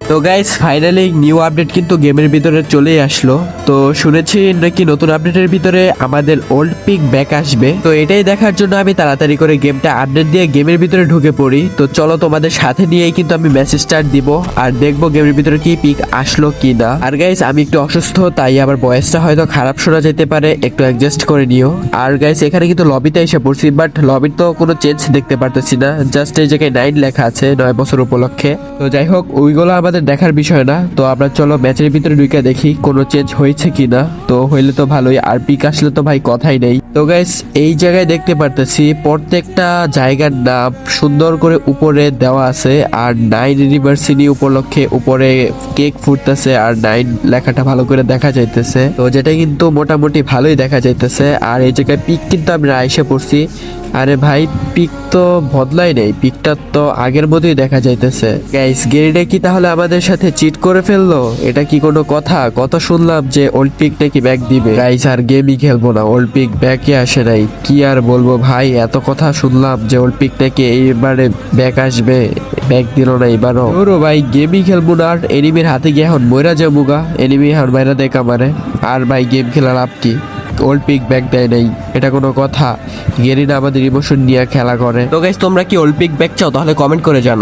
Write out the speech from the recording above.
তো guys finally new update কিন্তু গেমের ভিতরে চলেই আসলো। তো শুনেছি নাকি নতুন আপডেটের ভিতরে আমাদের ওল্ড পিক ব্যাক আসবে। তো এটাই দেখার জন্য আমি তাড়াতাড়ি করে গেমটা আপডেট দিয়ে গেমের ভিতরে ঢুকে পড়ি। তো চলো তোমাদের সাথে নিয়েই কিন্তু আমি মেসেজ স্টার্ট দিব আর দেখবো গেমের ভিতরে কি পিক আসলো কি না। আর গাইস আমি একটু অসুস্থ, তাই আবার ভয়েসটা হয়তো খারাপ শোনা যেতে পারে, একটু অ্যাডজাস্ট করে নিও। আর গাইস এখানে কিন্তু লবিতে এসে পড়ছি, বাট লবির তো কোনো চেঞ্জ দেখতে পারতেছি না, জাস্ট এই জায়গায় 9 লেখা আছে 9 বছর উপলক্ষে। তো যাই হোক ওইগুলো আমাদের দেখার বিষয় না। তো আমরা চলো ম্যাচের ভিতরে ঢুকে দেখি কোনো চেঞ্জ হয়েছে কিনা। তো হইলে তো ভালোই, আর পিক আসলে তো ভাই কথাই নেই। তো গাইস এই জায়গায় দেখতে পারতেছি প্রত্যেকটা জায়গার নাম সুন্দর করে উপরে দেওয়া আছে, আর 9 ইউনিভার্সিটি উপলক্ষে উপরে কেক ফুটতেছে আর 9 লেখাটা ভালো করে দেখা যাইতেছে। তো যেটা কিন্তু মোটামুটি ভালোই দেখা যাইতেছে। আর এই জায়গায় পিক কিন্তু আমরা এসে পড়ছি। আরে ভাই পিক তো বদলাই নেই, পিকটা তো আগের মতোই দেখা যাইতেছে। গাইস গেরিডে কি তাহলে আমাদের সাথে চিট করে ফেললো? এটা কি কোনো কথা? কত শুনলাম যে ওল্ড পিক নাকি ব্যাক দিবে। গাইস আর গেমই খেলবো না, ওল্ড পিক ব্যাকে আসে নাই। কি আর বলবো ভাই, এত কথা শুনলাম যে ওল্ড পিক নাকি এইবারে ব্যাক আসবে, ব্যাক দিল না এবারও। ওরো ভাই গেমই খেলবো না, আর এনিমির হাতে গিয়ে এখন মইরা যাবো গা। এনিমি এখন বাইরে দেখ আমারে, আর ভাই গেম খেলার লাভ কি? ওল্ড পিক ব্যাক দেয় নাই, এটা কোনো কথা? গেরিনা আমাদের ইমোশন নিয়ে খেলা করে। তো গাইস তোমরা কি ওল্ড পিক ব্যাক চাও? তাহলে কমেন্ট করে জানাও।